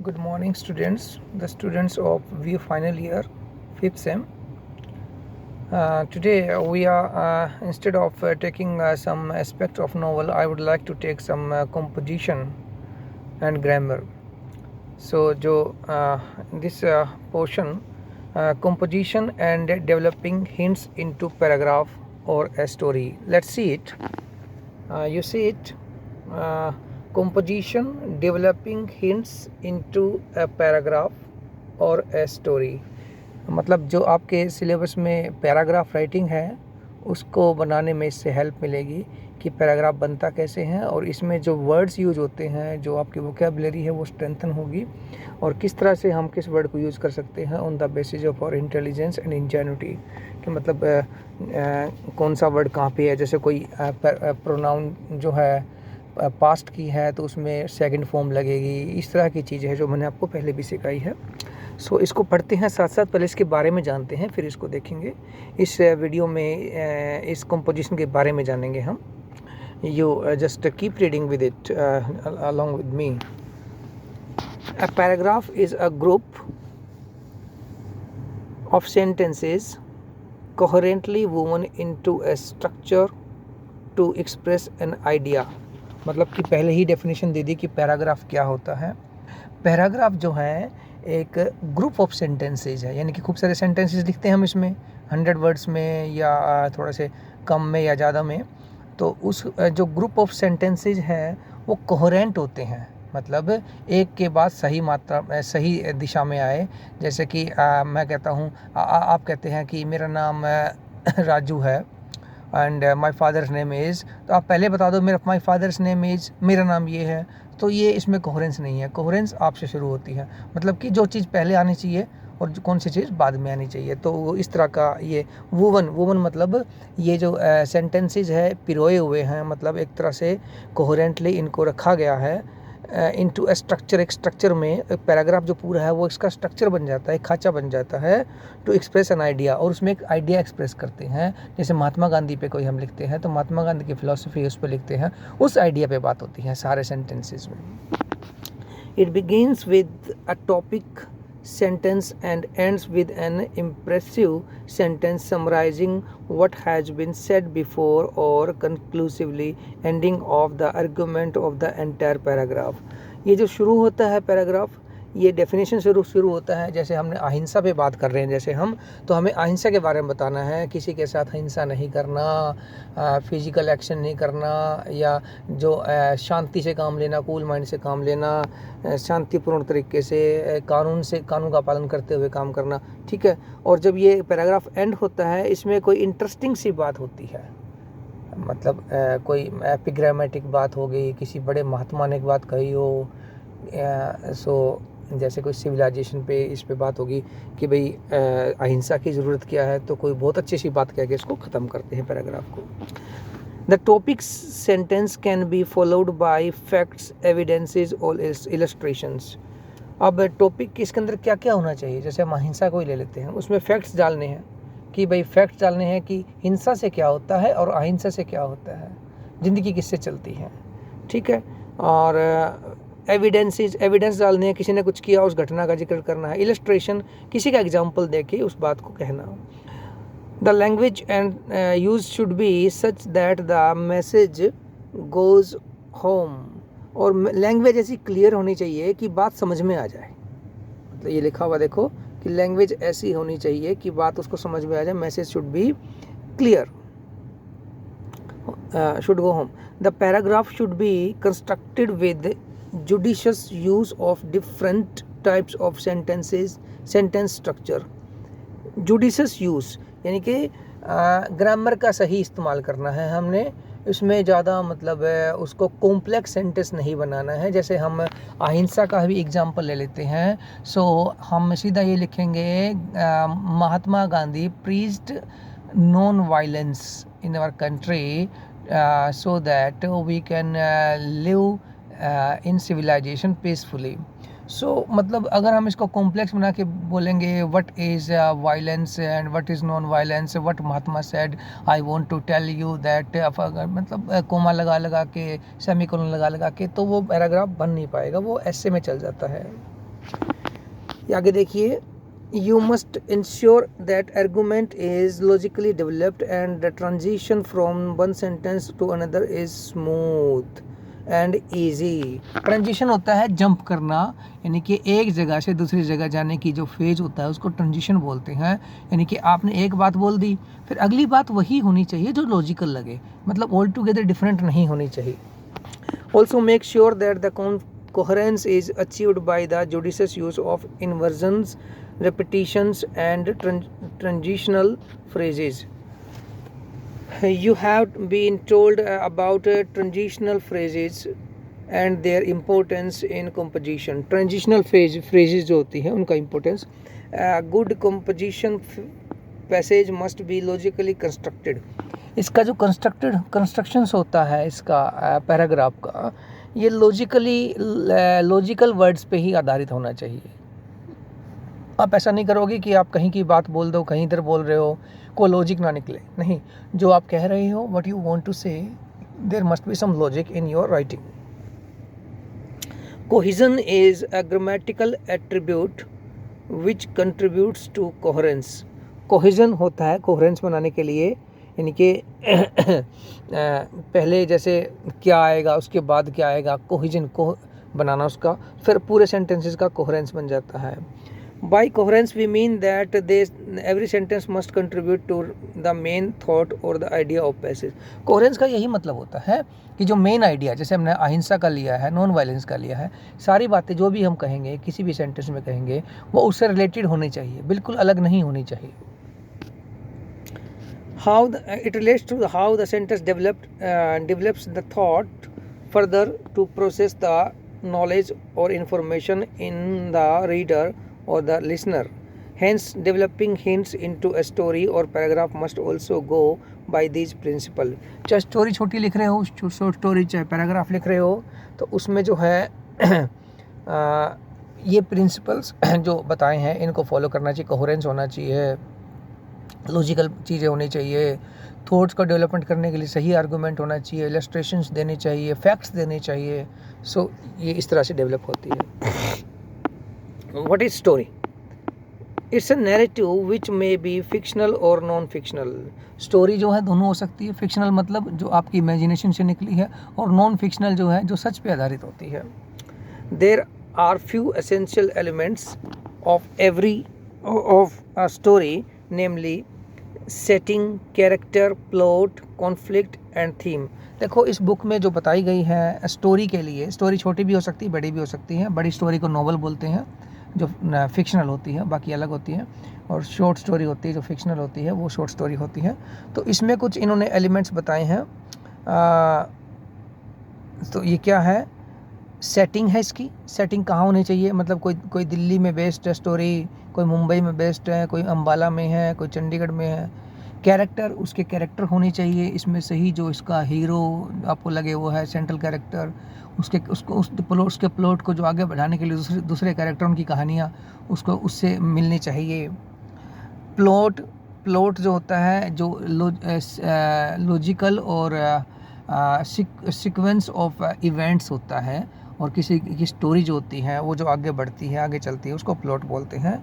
Good morning, students. The students of VU final year, 5th sem. Today we are instead of taking some aspect of novel, I would like to take some composition and grammar. So, this portion, composition and developing hints into paragraph or a story. Let's see it. You see it. Composition, developing hints into a paragraph और a story, मतलब जो आपके syllabus में paragraph writing है उसको बनाने में इससे हेल्प मिलेगी कि पैराग्राफ बनता कैसे हैं और इसमें जो वर्ड्स यूज होते हैं, जो आपकी वोकैबुलरी है वो स्ट्रेंथन होगी और किस तरह से हम किस वर्ड को यूज़ कर सकते हैं on the basis of our intelligence and ingenuity, कि मतलब कौन सा वर्ड कहाँ पे है। जैसे कोई प्रोनाउन जो है पास्ट की है तो उसमें सेकंड फॉर्म लगेगी, इस तरह की चीज़ें हैं जो मैंने आपको पहले भी सिखाई है। सो इसको पढ़ते हैं, साथ साथ पहले इसके बारे में जानते हैं, फिर इसको देखेंगे। इस वीडियो में इस कंपोजिशन के बारे में जानेंगे हम। You just keep reading with it along with me. A paragraph is a group of sentences coherently woven into a structure to express an idea. मतलब कि पहले ही डेफिनेशन दे दी कि पैराग्राफ क्या होता है। पैराग्राफ जो है एक ग्रुप ऑफ सेंटेंसेज है, यानी कि खूब सारे सेंटेंसेस लिखते हैं हम इसमें 100 वर्ड्स में या थोड़ा से कम में या ज़्यादा में। तो उस जो ग्रुप ऑफ सेंटेंसेज हैं वो कोहेरेंट होते हैं, मतलब एक के बाद सही मात्रा सही दिशा में आए। जैसे कि मैं कहता हूँ, आप कहते हैं कि मेरा नाम राजू है and my father's name is, तो आप पहले बता दो मेरा माई फादर्स नेम इज़, मेरा नाम ये है, तो ये इसमें कोहेरेंस नहीं है। कोहेरेंस आपसे शुरू होती है, मतलब कि जो चीज़ पहले आनी चाहिए और कौन सी चीज़ बाद में आनी चाहिए। तो इस तरह का ये वोवन मतलब ये जो सेंटेंसेस है पिरोए हुए हैं, मतलब एक तरह से कोहेरेंटली इनको रखा गया है इनटू ए स्ट्रक्चर। एक स्ट्रक्चर में पैराग्राफ जो पूरा है वो इसका स्ट्रक्चर बन जाता है, एक खांचा बन जाता है टू एक्सप्रेस एन आइडिया, और उसमें एक आइडिया एक्सप्रेस करते हैं। जैसे महात्मा गांधी पे कोई हम लिखते हैं तो महात्मा गांधी की फिलॉसफी उस पर लिखते हैं, उस आइडिया पे बात होती है सारे सेंटेंसेस में। It begins with a topic sentence and ends with an impressive sentence summarizing what has been said before or conclusively ending of the argument of the entire paragraph. ये जो शुरू होता है पैराग्राफ, ये डेफिनेशन शुरू होता है। जैसे हमने अहिंसा पे बात कर रहे हैं, जैसे हम तो हमें अहिंसा के बारे में बताना है, किसी के साथ हिंसा नहीं करना, फिजिकल एक्शन नहीं करना, या जो शांति से काम लेना, कूल माइंड से काम लेना, शांतिपूर्ण तरीके से कानून का पालन करते हुए काम करना, ठीक है। और जब ये पैराग्राफ एंड होता है इसमें कोई इंटरेस्टिंग सी बात होती है, मतलब कोई एपिग्रामेटिक बात हो गई, किसी बड़े महात्मा ने एक बात कही हो, सो जैसे कोई सिविलाइजेशन पे इस पे बात होगी कि भाई अहिंसा की ज़रूरत क्या है, तो कोई बहुत अच्छी सी बात कह के इसको ख़त्म करते हैं पैराग्राफ को। The topic sentence can be followed by facts, evidences और इलस्ट्रेशंस। अब टॉपिक इसके अंदर क्या क्या होना चाहिए, जैसे हम अहिंसा को ही ले लेते हैं, उसमें फैक्ट्स डालने हैं कि भाई फैक्ट्स डालने हैं कि हिंसा से क्या होता है और अहिंसा से क्या होता है, ज़िंदगी किससे चलती है, ठीक है। और एविडेंस डालने हैं, किसी ने कुछ किया उस घटना का जिक्र करना है। इलस्ट्रेशन, किसी का एग्जाम्पल दे के उस बात को कहना। The language and use should be such that the message goes home, और लैंग्वेज ऐसी क्लियर होनी चाहिए कि बात समझ में आ जाए। मतलब ये लिखा हुआ देखो कि लैंग्वेज ऐसी होनी चाहिए कि बात उसको समझ में आ जाए। Message should be clear, should go home. The paragraph should be constructed with judicious use of different types of sentences, sentence structure. judicious use यानी कि ग्रामर का सही इस्तेमाल करना है हमने, इसमें ज़्यादा मतलब उसको कॉम्प्लेक्स सेंटेंस नहीं बनाना है। जैसे हम अहिंसा का भी एग्जांपल ले लेते हैं, सो हम सीधा ये लिखेंगे Mahatma Gandhi preached non violence in our country so that we can live in civilisation peacefully. So मतलब अगर हम इसको कॉम्प्लेक्स बना के बोलेंगे what is violence and what is non violence, what Mahatma said I want to tell you that, मतलब comma लगा के, सेमीकोलन लगा के, तो वो पैराग्राफ बन नहीं पाएगा, वो ऐसे में चल जाता है। आगे देखिए, you must ensure that argument is logically developed and the transition from one sentence to another is smooth and easy। Transition होता है जंप करना, यानी कि एक जगह से दूसरी जगह जाने की जो फेज होता है उसको ट्रांजिशन बोलते हैं। यानी कि आपने एक बात बोल दी, फिर अगली बात वही होनी चाहिए जो लॉजिकल लगे, मतलब ऑल टुगेदर डिफरेंट नहीं होनी चाहिए। Also make sure that the coherence is achieved by the judicious use of inversions, repetitions and transitional phrases। You have been told about transitional phrases and their importance in composition। transitional phrases जो होती हैं उनका importance। good composition passage must be logically constructed। इसका जो constructions होता है इसका paragraph का, ये लॉजिकल वर्ड्स पे ही आधारित होना चाहिए। आप ऐसा नहीं करोगे कि आप कहीं की बात बोल दो, कहीं इधर बोल रहे हो, कोई लॉजिक ना निकले। नहीं, जो आप कह रहे हो, what you want to say, there must be some logic in your writing. Cohesion is a grammatical attribute which contributes to coherence. Cohesion होता है कोहेरेंस बनाने के लिए, यानी कि पहले जैसे क्या आएगा उसके बाद क्या आएगा, कोहेजन को बनाना उसका, फिर पूरे सेंटेंसेस का कोहेरेंस बन जाता है। By coherence we mean that every sentence must contribute to the main thought और the idea of passage. Coherence का यही मतलब होता है कि जो मेन आइडिया, जैसे हमने अहिंसा का लिया है, नॉन वायलेंस का लिया है, सारी बातें जो भी हम कहेंगे किसी भी सेंटेंस में कहेंगे वो उससे रिलेटेड होनी चाहिए, बिल्कुल अलग नहीं होनी चाहिए। It relates to how the sentence develops the thought further to process the knowledge or information in the reader or the listener। Hence, developing hints into a story or paragraph must also go by these principles। चाहे story छोटी लिख रहे हो, short story, चाहे paragraph लिख रहे हो, तो उसमें जो है ये प्रिंसिपल्स जो बताए हैं इनको फॉलो करना चाहिए। कोहेरेंस होना चाहिए, लॉजिकल चीज़ें होनी चाहिए, थॉट्स का डेवलपमेंट करने के लिए सही आर्गूमेंट होना चाहिए, इलस्ट्रेशंस देने चाहिए, फैक्ट्स देने चाहिए। सो ये इस तरह से डेवलप होती है। What is story? It's a narrative which may be fictional और नॉन फिक्शनल। स्टोरी जो है दोनों हो सकती है, फिक्शनल मतलब जो आपकी इमेजिनेशन से निकली है, और नॉन फिक्शनल जो है जो सच पे आधारित होती है। There are few essential elements of a story, namely setting, character, plot, conflict and theme. देखो इस बुक में जो बताई गई है स्टोरी के लिए, स्टोरी छोटी भी हो सकती है, बड़ी भी हो सकती है। बड़ी स्टोरी को नॉवल बोलते हैं जो फिक्शनल होती है, बाकी अलग होती है, और शॉर्ट स्टोरी होती है जो फिक्शनल होती है, वो शॉर्ट स्टोरी होती है। तो इसमें कुछ इन्होंने एलिमेंट्स बताए हैं। तो ये क्या है? सेटिंग है इसकी, सेटिंग कहाँ होनी चाहिए, मतलब कोई दिल्ली में बेस्ड है स्टोरी, कोई मुंबई में बेस्ड है, कोई अम्बाला में है, कोई चंडीगढ़ में है। कैरेक्टर, उसके कैरेक्टर होने चाहिए इसमें सही, जो इसका हीरो आपको लगे वो है सेंट्रल कैरेक्टर। उसके प्लॉट को जो आगे बढ़ाने के लिए दूसरे कैरेक्टरों की कहानियाँ उसको उससे मिलनी चाहिए। प्लॉट जो होता है जो लॉजिकल और सीक्वेंस ऑफ इवेंट्स होता है, और किसी की स्टोरी जो होती है वो जो आगे बढ़ती है, आगे चलती है, उसको प्लॉट बोलते हैं।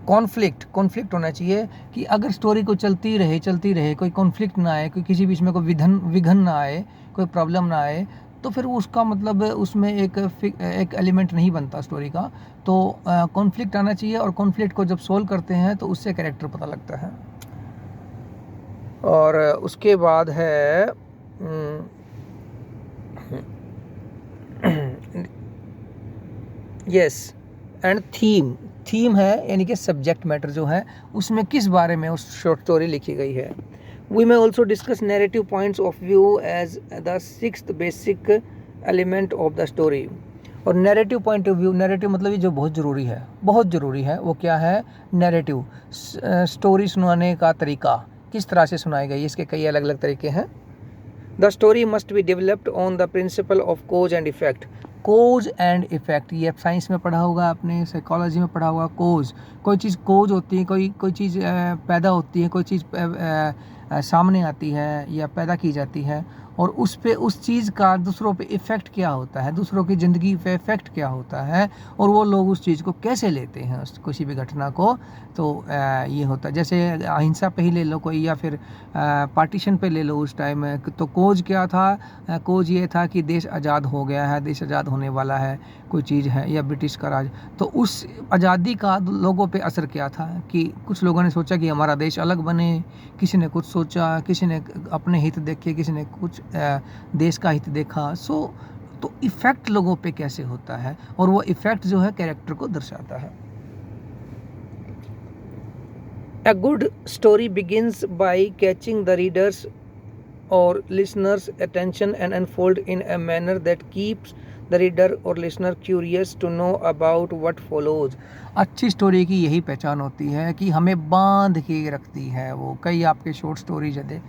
कॉन्फ्लिक्ट होना चाहिए कि अगर स्टोरी को चलती रहे, कोई कॉन्फ्लिक्ट ना आए, कोई किसी बीच में कोई विघन ना आए, कोई प्रॉब्लम ना आए, तो फिर उसका मतलब उसमें एक एलिमेंट नहीं बनता स्टोरी का। तो कॉन्फ्लिक्ट आना चाहिए, और कॉन्फ्लिक्ट को जब सोल्व करते हैं तो उससे कैरेक्टर पता लगता है। और उसके बाद है यस एंड थीम है, यानी कि सब्जेक्ट मैटर जो है उसमें किस बारे में उस शॉर्ट स्टोरी लिखी गई है। We may also discuss narrative points of view as the sixth basic element of the story. और narrative point of view, narrative मतलब ये जो बहुत ज़रूरी है, वो क्या है? नैरेटिव, स्टोरी सुनाने का तरीका, किस तरह से सुनाई गई, इसके कई अलग अलग तरीके हैं। The story must be developed on the principle of cause and effect. Cause and effect, ये साइंस में पढ़ा होगा आपने, साइकोलॉजी में पढ़ा होगा। कोई चीज़ कोज होती है, कोई चीज़ पैदा होती है, कोई चीज़ सामने आती है या पैदा की जाती है, और उस पे उस चीज़ का दूसरों पे इफ़ेक्ट क्या होता है, दूसरों की ज़िंदगी पे इफ़ेक्ट क्या होता है, और वो लोग उस चीज़ को कैसे लेते हैं, उस किसी भी घटना को। तो ये होता है, जैसे अहिंसा पे ही ले लो कोई, या फिर पार्टीशन पे ले लो उस टाइम। तो कोज क्या था, कोज ये था कि देश आज़ाद हो गया है, देश आज़ाद होने वाला है, कोई चीज़ है, या ब्रिटिश का राज। तो उस आज़ादी का लोगों पे असर क्या था कि कुछ लोगों ने सोचा कि हमारा देश अलग बने, किसी ने कुछ सोचा, किसी ने अपने हित देखे, किसी ने कुछ देश का हित देखा। तो इफ़ेक्ट लोगों पे कैसे होता है, और वो इफ़ेक्ट जो है कैरेक्टर को दर्शाता है। A good story begins by catching the reader's or listener's attention and unfold in a manner that keeps the reader or listener curious to know about what follows। अच्छी स्टोरी की यही पहचान होती है कि हमें बांध के रखती है वो। कई आपके शॉर्ट स्टोरीज है,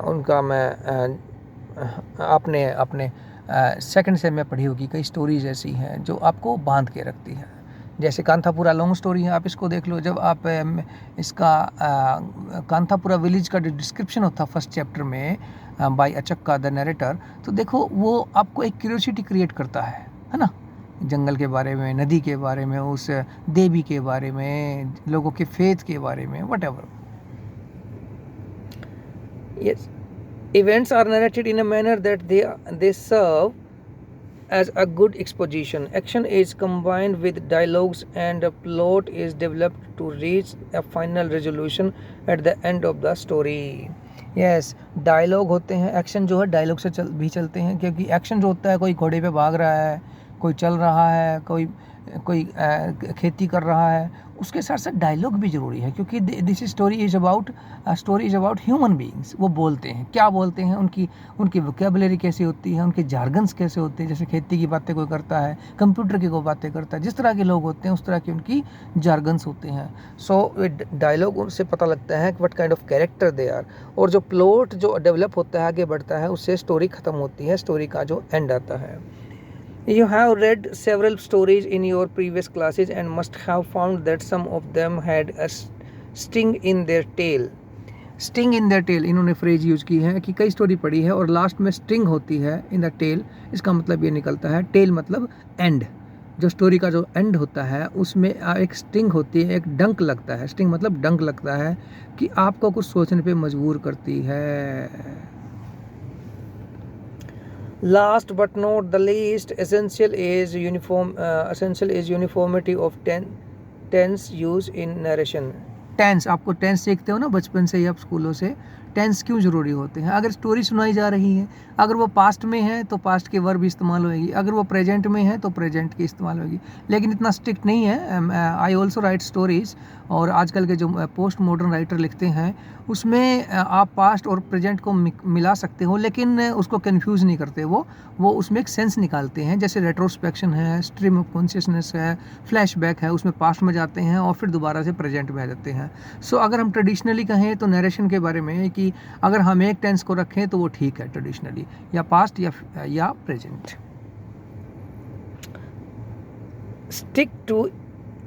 उनका मैं आपने अपने सेकंड से में पढ़ी होगी, कई स्टोरीज ऐसी हैं जो आपको बांध के रखती है। जैसे कांथापुरा लॉन्ग स्टोरी है, आप इसको देख लो। जब आप इसका कांथापुरा विलेज का जो डिस्क्रिप्शन होता है फर्स्ट चैप्टर में बाय अचक्का द नरेटर, तो देखो वो आपको एक क्यूरियोसिटी क्रिएट करता है ना, जंगल के बारे में, नदी के बारे में, उस देवी के बारे में, लोगों के फेथ के बारे में, whatever. Yes, events are narrated in a manner that they serve as a good exposition. Action is combined with dialogues and a plot is developed to reach a final resolution at the end of the story. Yes, dialogue होते हैं, action जो है dialogue से भी चलते हैं, क्योंकि action जो होता है, कोई घोड़े पे भाग रहा है, कोई चल रहा है, कोई खेती कर रहा है, उसके साथ साथ डायलॉग भी ज़रूरी है, क्योंकि this story is about human beings. वो बोलते हैं, क्या बोलते हैं, उनकी वोकैबुलरी कैसी होती है, उनके जार्गन्स कैसे होते हैं। जैसे खेती की बातें कोई करता है, कंप्यूटर की कोई बातें करता है, जिस तरह के लोग होते हैं उस तरह की उनकी जार्गन्स होते हैं। सो डायलॉग उनसे पता लगता है कि what kind of character they are. और जो प्लॉट जो डेवलप होता है, आगे बढ़ता है, उससे स्टोरी ख़त्म होती है, स्टोरी का जो एंड आता है। You have read several stories in your previous classes and must have found that some of them had a sting in their tail. Sting in their tail, इन्होंने फ्रेज यूज की है कि कई story पढ़ी है और लास्ट में sting होती है इन द टेल। इसका मतलब ये निकलता है, टेल मतलब एंड, जो स्टोरी का जो एंड होता है उसमें एक स्टिंग होती है, एक डंक लगता है। स्टिंग मतलब डंक लगता है कि आपको कुछ सोचने पे मजबूर करती है। Last but not the least, essential is uniformity of tense use in narration. Tense, आपको टेंस सीखते हो ना बचपन से ही आप स्कूलों से, टेंस क्यों ज़रूरी होते हैं। अगर स्टोरी सुनाई जा रही है, अगर वो पास्ट में है तो पास्ट के वर्ब इस्तेमाल होएगी, अगर वो प्रेजेंट में है तो प्रेजेंट की इस्तेमाल होगी। लेकिन इतना स्ट्रिक्ट नहीं है। आई ऑल्सो राइट स्टोरीज़, और आजकल के जो पोस्ट मॉडर्न राइटर लिखते हैं उसमें आप पास्ट और प्रेजेंट को मिला सकते हो, लेकिन उसको कंफ्यूज नहीं करते। वो उसमें एक सेंस निकालते हैं। जैसे रेट्रोस्पेक्शन है, स्ट्रीम ऑफ कॉन्शियसनेस है, फ्लैशबैक है, उसमें पास्ट में जाते हैं और फिर दोबारा से प्रेजेंट में आ जाते हैं। सो अगर हम ट्रेडिशनली कहें तो नरेशन के बारे में कि अगर हम एक टेंस को रखें तो वो ठीक है ट्रेडिशनली, या पास्ट या present. Stick to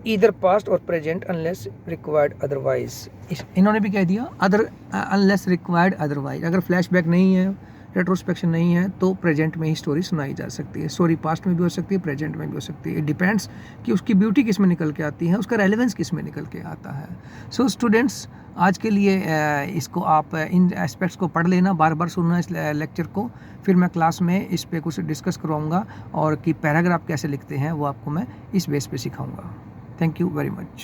either past और प्रेजेंट अनलेस रिक्वायर्ड अदरवाइज। इन्होंने भी कह दिया अनलेस रिक्वायर्ड अदरवाइज। अगर फ्लैशबैक नहीं है, रेट्रोस्पेक्शन नहीं है, तो प्रेजेंट में ही स्टोरी सुनाई जा सकती है। स्टोरी पास्ट में भी हो सकती है, प्रेजेंट में भी हो सकती है। इट डिपेंड्स कि उसकी ब्यूटी किस में निकल के आती है, उसका रेलेवेंस किस में निकल के आता है। सो स्टूडेंट्स, आज के लिए इसको आप इन एस्पेक्ट्स को पढ़ लेना, बार बार सुनना इस लेक्चर को। फिर मैं क्लास में इस पे कुछ डिस्कस करवाऊँगा, और कि पैराग्राफ कैसे लिखते हैं वो आपको मैं इस बेस पे सिखाऊँगा। Thank you very much.